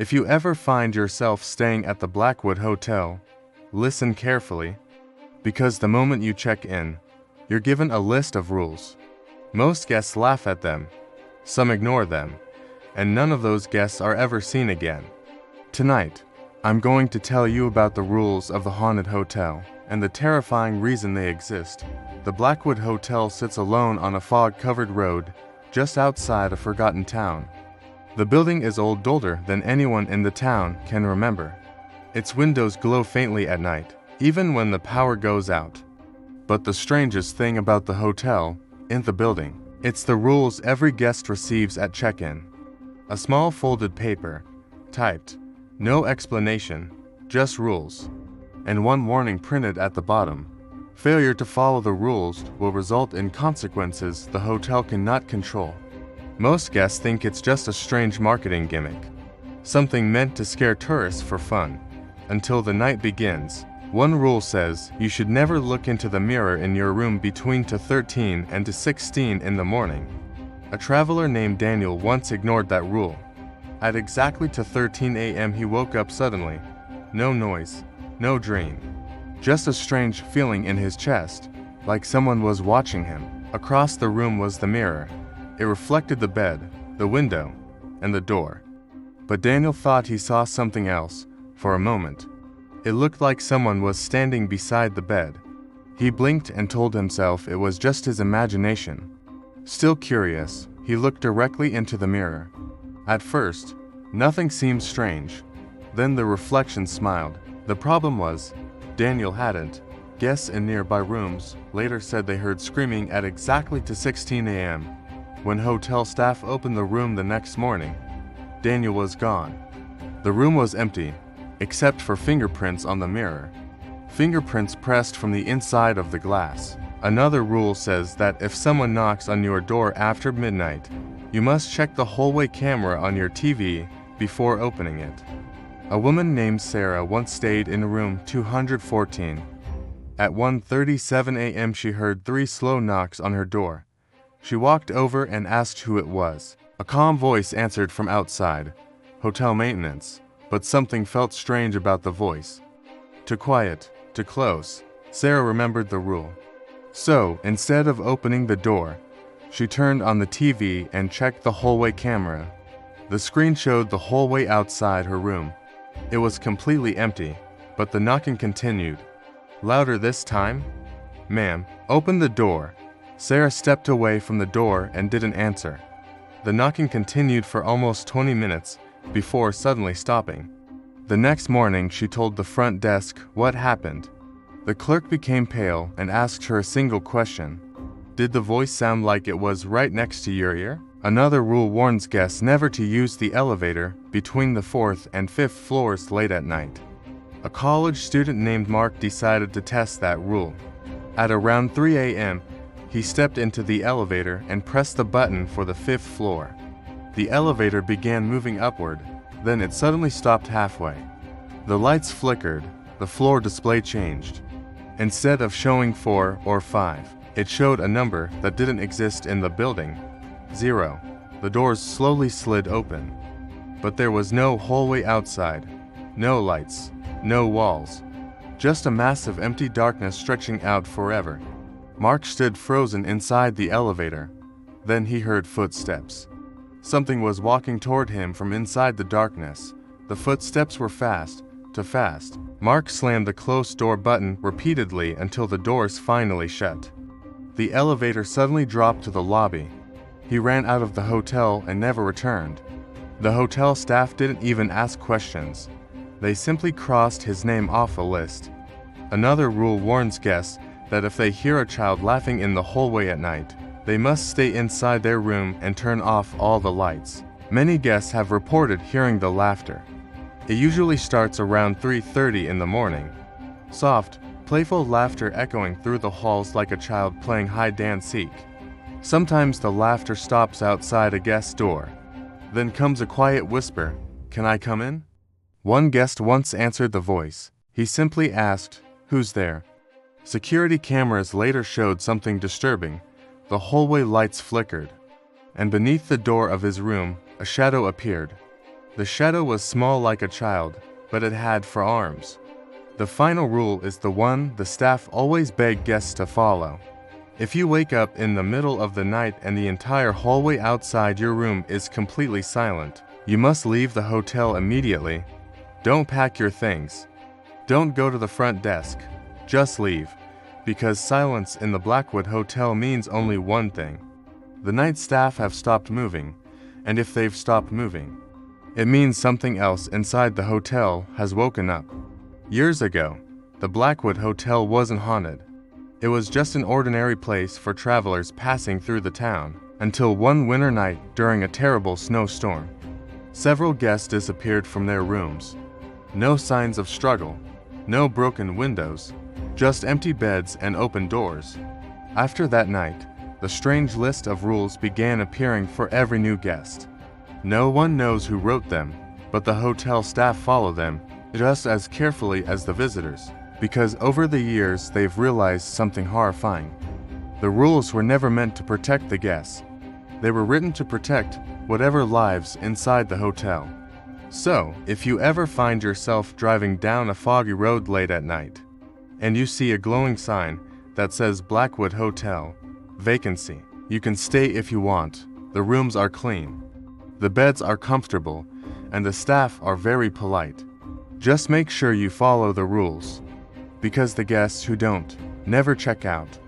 If you ever find yourself staying at the Blackwood Hotel, listen carefully, because the moment you check in, you're given a list of rules. Most guests laugh at them, some ignore them, and none of those guests are ever seen again. Tonight, I'm going to tell you about the rules of the haunted hotel and the terrifying reason they exist. The Blackwood Hotel sits alone on a fog-covered road just outside a forgotten town. The building is older than anyone in the town can remember. Its windows glow faintly at night, even when the power goes out. But the strangest thing about the hotel isn't the building. It's the rules every guest receives at check-in. A small folded paper, typed, no explanation, just rules, and one warning printed at the bottom. Failure to follow the rules will result in consequences the hotel cannot control. Most guests think it's just a strange marketing gimmick, something meant to scare tourists for fun. Until the night begins. One rule says you should never look into the mirror in your room between 13 and 16 in the morning. A traveler named Daniel once ignored that rule. At exactly 13 a.m. he woke up suddenly. No noise, no dream. Just a strange feeling in his chest, like someone was watching him. Across the room was the mirror. It reflected the bed, the window, and the door. But Daniel thought he saw something else for a moment. It looked like someone was standing beside the bed. He blinked and told himself it was just his imagination. Still curious, he looked directly into the mirror. At first, nothing seemed strange. Then the reflection smiled. The problem was, Daniel hadn't. Guests in nearby rooms later said they heard screaming at exactly 16 a.m. When hotel staff opened the room the next morning, Daniel was gone. The room was empty, except for fingerprints on the mirror. Fingerprints pressed from the inside of the glass. Another rule says that if someone knocks on your door after midnight, you must check the hallway camera on your TV before opening it. A woman named Sarah once stayed in room 214. At 1:37 a.m. she heard 3 slow knocks on her door. She walked over and asked who it was. A calm voice answered from outside, "Hotel maintenance." But something felt strange about the voice. Too quiet, too close. Sarah remembered the rule. So, instead of opening the door, she turned on the TV and checked the hallway camera. The screen showed the hallway outside her room. It was completely empty, but the knocking continued. Louder this time. "Ma'am, open the door." Sarah stepped away from the door and didn't answer. The knocking continued for almost 20 minutes before suddenly stopping. The next morning she told the front desk what happened. The clerk became pale and asked her a single question. Did the voice sound like it was right next to your ear? Another rule warns guests never to use the elevator between the 4th and 5th floors late at night. A college student named Mark decided to test that rule. At around 3 a.m., he stepped into the elevator and pressed the button for the 5th floor. The elevator began moving upward, then it suddenly stopped halfway. The lights flickered, the floor display changed. Instead of showing 4 or 5, it showed a number that didn't exist in the building. 0. The doors slowly slid open. But there was no hallway outside, no lights, no walls. Just a massive empty darkness stretching out forever. Mark stood frozen inside the elevator. Then he heard footsteps. Something was walking toward him from inside the darkness. The footsteps were fast, too fast. Mark slammed the closed door button repeatedly until the doors finally shut. The elevator suddenly dropped to the lobby. He ran out of the hotel and never returned. The hotel staff didn't even ask questions. They simply crossed his name off a list. Another rule warns guests that if they hear a child laughing in the hallway at night, they must stay inside their room and turn off all the lights. Many guests have reported hearing the laughter. It usually starts around 3:30 in the morning. Soft, playful laughter echoing through the halls like a child playing hide and seek. Sometimes the laughter stops outside a guest's door. Then comes a quiet whisper, "Can I come in?" One guest once answered the voice. He simply asked, "Who's there?" Security cameras later showed something disturbing. The hallway lights flickered, and beneath the door of his room, a shadow appeared. The shadow was small like a child, but it had 4 arms. The final rule is the one the staff always beg guests to follow. If you wake up in the middle of the night and the entire hallway outside your room is completely silent, you must leave the hotel immediately. Don't pack your things. Don't go to the front desk. Just leave, because silence in the Blackwood Hotel means only one thing. The night staff have stopped moving, and if they've stopped moving, it means something else inside the hotel has woken up. Years ago, the Blackwood Hotel wasn't haunted. It was just an ordinary place for travelers passing through the town, until one winter night during a terrible snowstorm. Several guests disappeared from their rooms. No signs of struggle, no broken windows, just empty beds and open doors. After that night, the strange list of rules began appearing for every new guest. No one knows who wrote them, but the hotel staff follow them just as carefully as the visitors, because over the years they've realized something horrifying. The rules were never meant to protect the guests. They were written to protect whatever lives inside the hotel. So, if you ever find yourself driving down a foggy road late at night, and you see a glowing sign that says Blackwood Hotel, vacancy, you can stay if you want. The rooms are clean. The beds are comfortable, and the staff are very polite. Just make sure you follow the rules, because the guests who don't never check out.